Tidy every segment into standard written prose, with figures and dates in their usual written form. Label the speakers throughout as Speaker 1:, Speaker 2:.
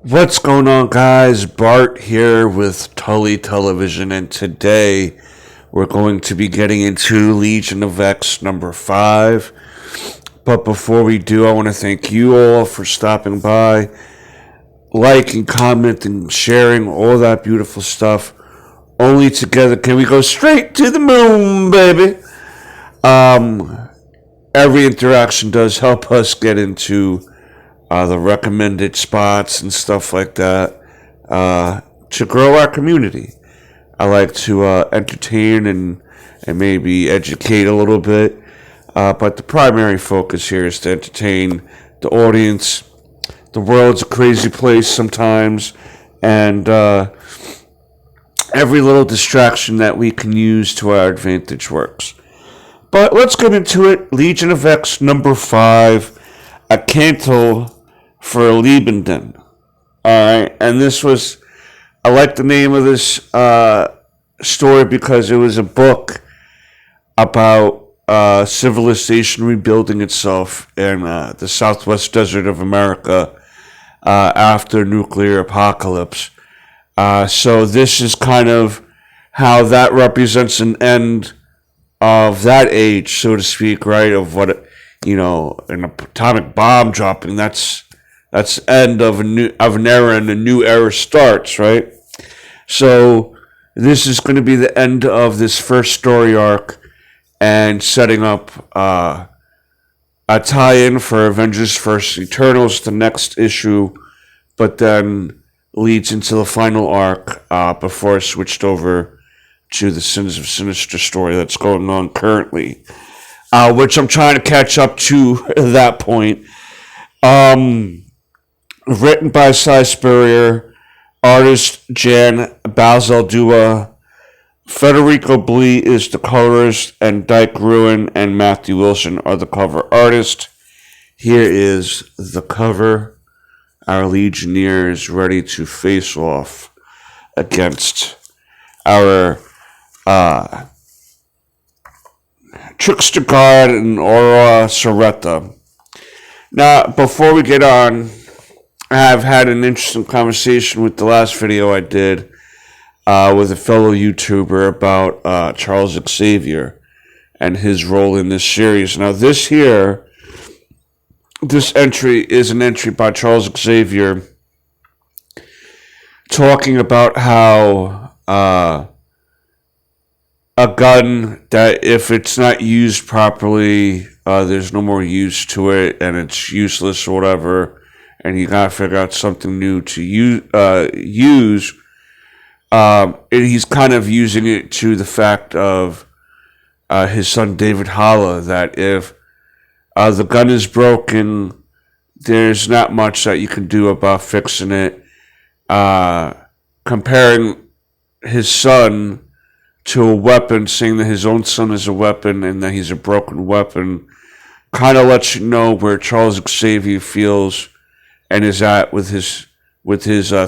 Speaker 1: What's going on, guys? Bart here with Tully Television, and today we're going to be getting into Legion of X number 5. But before we do, I want to thank you all for stopping by, liking, commenting, sharing, all that beautiful stuff. Only together can we go straight to the moon, baby. Every interaction does help us get into the recommended spots and stuff like that to grow our community. I like to entertain and maybe educate a little bit, but the primary focus here is to entertain the audience. The world's a crazy place sometimes, and every little distraction that we can use to our advantage works. But let's get into it. Legion of X number 5, a Canticle for Liebenden. Alright, and I like the name of this story because it was a book about civilization rebuilding itself in the southwest desert of America after nuclear apocalypse. So this is kind of how that represents an end of that age, so to speak, right? Of what, an atomic bomb dropping, that's end of an era, and a new era starts, right? So this is going to be the end of this first story arc and setting up a tie-in for Avengers First Eternals, the next issue, but then leads into the final arc before it's switched over to the Sins of Sinister story that's going on currently, which I'm trying to catch up to at that point. Written by Cy Spurrier, artist Jan Bazaldua, Federico Blee is the colorist, and Dyke Ruin and Matthew Wilson are the cover artists. Here is the cover. Our Legionnaires ready to face off against our Trickster Guard and Aura Soretta. Now, before we get on, I've had an interesting conversation with the last video I did with a fellow YouTuber about Charles Xavier and his role in this series. Now, this entry is an entry by Charles Xavier talking about how a gun that, if it's not used properly, there's no more use to it and it's useless or whatever, and you gotta figure out something new to use. And he's kind of using it to the fact of his son David Holla, that if the gun is broken, there's not much that you can do about fixing it. Comparing his son to a weapon, saying that his own son is a weapon and that he's a broken weapon, kind of lets you know where Charles Xavier feels and is at with his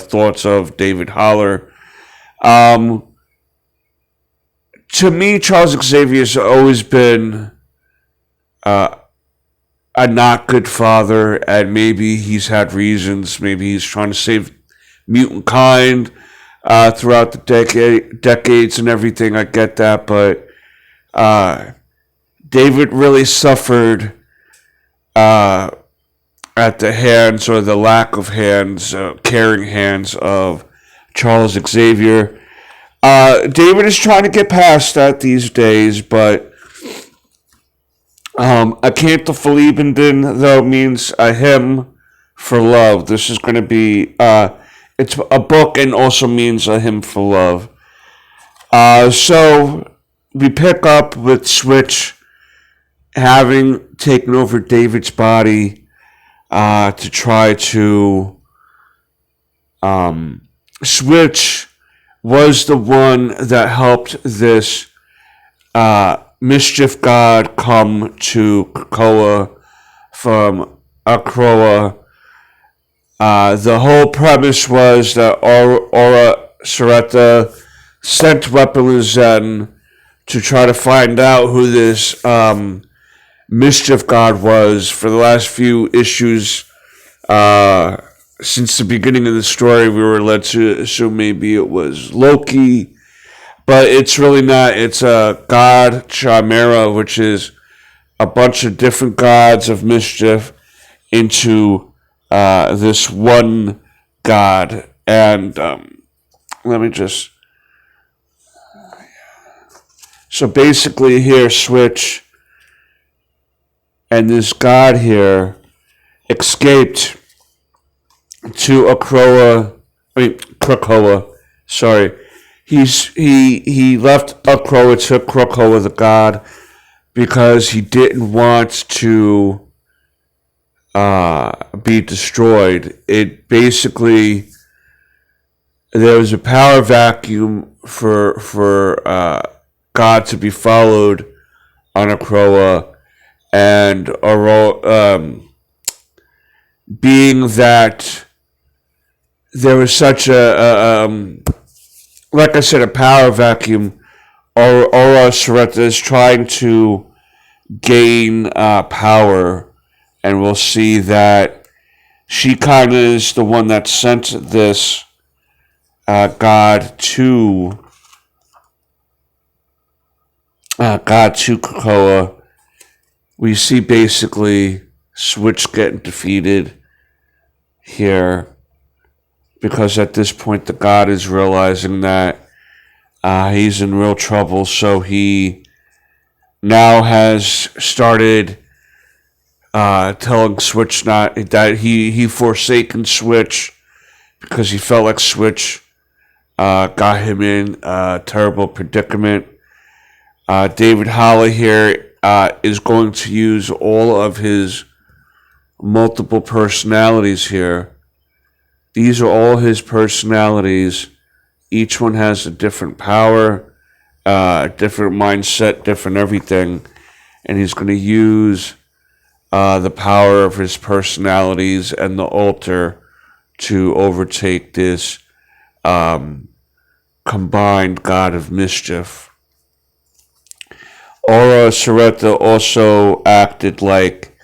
Speaker 1: thoughts of David Holler. To me, Charles Xavier has always been a not good father, and maybe he's had reasons. Maybe he's trying to save mutant kind throughout the decades and everything. I get that, but David really suffered at the hands, or the lack of hands, caring hands of Charles Xavier. David is trying to get past that these days, but a Canticle for Liebenden, though, means a hymn for love. This is going to be, it's a book and also means a hymn for love. So we pick up with Switch having taken over David's body to try to Switch was the one that helped this mischief god come to Krakoa from Akroa. The whole premise was that Aura Soretta sent Weapon Zen to try to find out who this mischief god was. For the last few issues, since the beginning of the story, we were led to assume maybe it was Loki, but it's really not. It's a god chimera, which is a bunch of different gods of mischief into this one god. And let me just. So basically, here, Switch and this god here escaped to Krakoa. Sorry. He left Krakoa to Krakoa, the god, because he didn't want to be destroyed. It basically, there was a power vacuum for God to be followed on Krakoa, and being that there was such like I said, a power vacuum, Aura Soretta is trying to gain power, and we'll see that she kind of is the one that sent this god to Krakoa. We see basically Switch getting defeated here, because at this point the god is realizing that he's in real trouble, so he now has started telling Switch not that he forsaken Switch because he felt like Switch got him in a terrible predicament. David Holly here is going to use all of his multiple personalities here. These are all his personalities. Each one has a different power, different mindset, different everything. And he's going to use the power of his personalities and the altar to overtake this combined god of mischief. Aura Soretta also acted like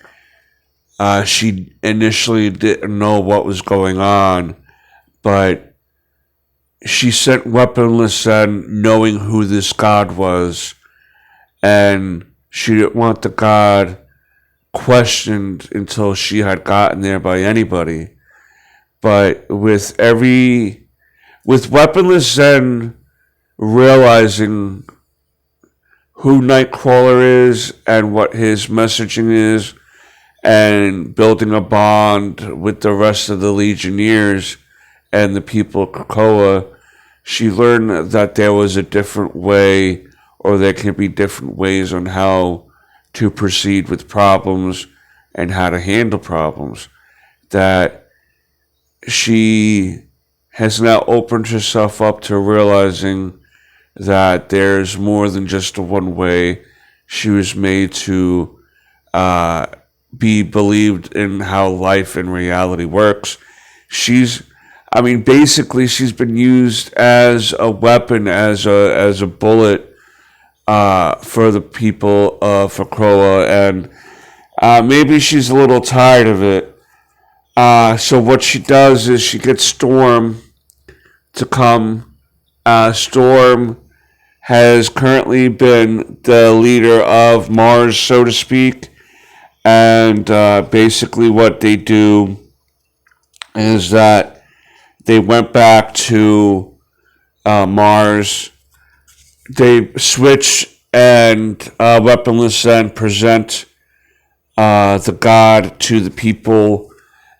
Speaker 1: she initially didn't know what was going on, but she sent Weaponless Zen knowing who this god was, and she didn't want the god questioned until she had gotten there by anybody. But with Weaponless Zen realizing who Nightcrawler is and what his messaging is, and building a bond with the rest of the Legionnaires and the people of Krakoa, she learned that there was a different way, or there can be different ways on how to proceed with problems and how to handle problems. That she has now opened herself up to realizing that there's more than just a one way. She was made to be believed in how life and reality works. Basically she's been used as a weapon, as a bullet for the people of Krakoa, and maybe she's a little tired of it. So what she does is she gets Storm to come. Storm has currently been the leader of Mars, so to speak. And basically what they do is that they went back to Mars. They switch, and Weaponless Zen present the god to the people.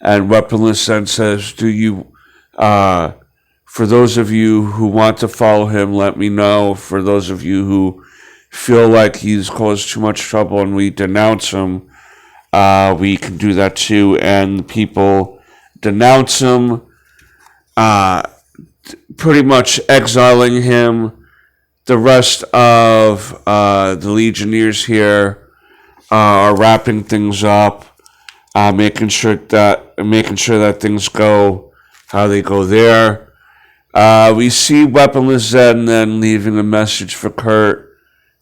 Speaker 1: And Weaponless Zen says, for those of you who want to follow him, let me know. For those of you who feel like he's caused too much trouble and we denounce him, we can do that too. And people denounce him, pretty much exiling him. The rest of the Legionnaires here are wrapping things up, making sure that things go how they go there. We see Weaponless Zen then leaving a message for Kurt,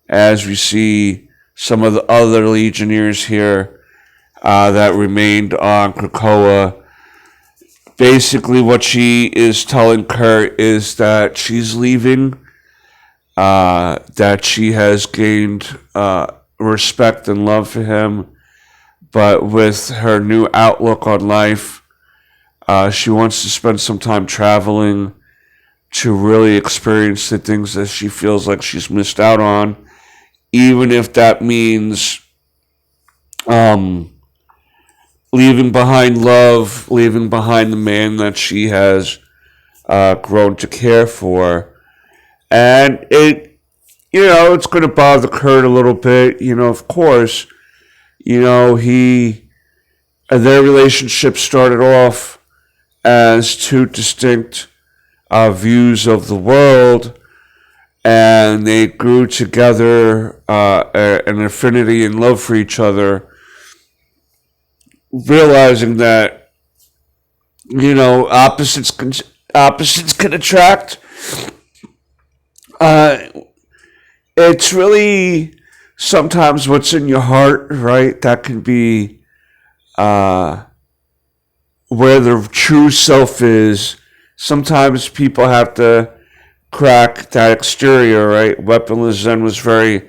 Speaker 1: as we see some of the other Legionnaires here that remained on Krakoa basically what she is telling Kurt is that she's leaving, that she has gained respect and love for him, but with her new outlook on life, she wants to spend some time traveling to really experience the things that she feels like she's missed out on, even if that means leaving behind love, leaving behind the man that she has grown to care for. And it's going to bother Kurt a little bit. Of course, their relationship started off as two distinct views of the world, and they grew together an affinity and love for each other, realizing that opposites can attract. It's really sometimes what's in your heart, right? That can be where the true self is. Sometimes people have to crack that exterior, right? Weaponless Zen was very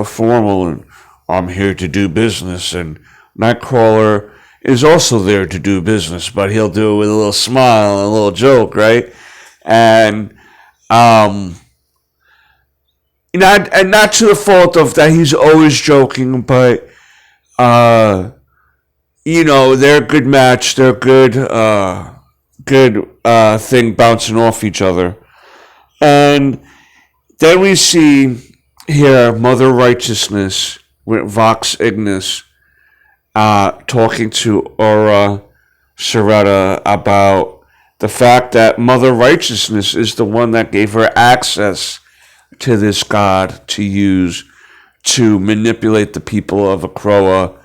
Speaker 1: formal, and I'm here to do business, and Nightcrawler is also there to do business, but he'll do it with a little smile and a little joke, right? And not to the fault of that he's always joking, but they're a good match. They're a good thing bouncing off each other. And then we see here Mother Righteousness with Vox Ignis talking to Aura Soretta about the fact that Mother Righteousness is the one that gave her access to this god to use to manipulate the people of Akroa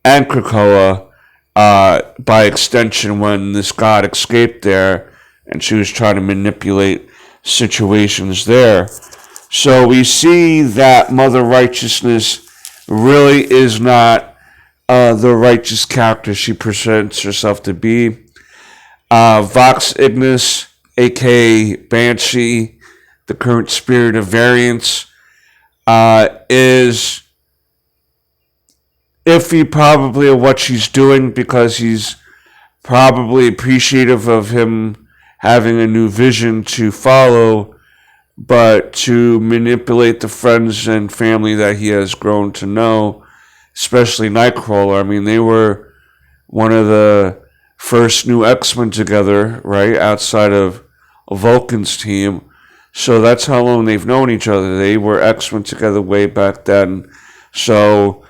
Speaker 1: and Krakoa, by extension when this god escaped there and she was trying to manipulate situations there. So we see that Mother Righteousness really is not the righteous character she presents herself to be. Vox Ignis, aka Banshee, the current spirit of variance, is iffy probably of what she's doing, because he's probably appreciative of him having a new vision to follow, but to manipulate the friends and family that he has grown to know, especially Nightcrawler. I mean, they were one of the first new X-Men together, right, outside of Vulcan's team. So that's how long they've known each other. They were X-Men together way back then. So,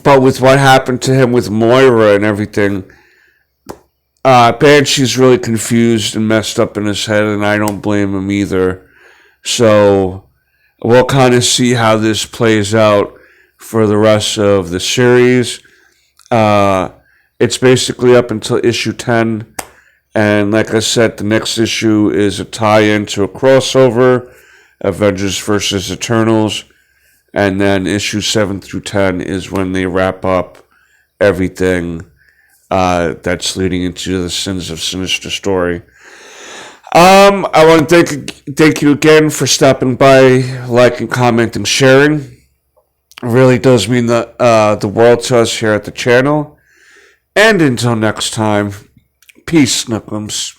Speaker 1: but with what happened to him with Moira and everything, Banshee's really confused and messed up in his head, and I don't blame him either. So we'll kind of see how this plays out for the rest of the series. It's basically up until issue 10. And like I said, the next issue is a tie-in to a crossover, Avengers vs. Eternals. And then issue 7 through 10 is when they wrap up everything that's leading into the Sins of Sinister story. I want to thank you again for stopping by, liking, commenting, sharing. It really does mean the world to us here at the channel. And until next time, peace, Snookums.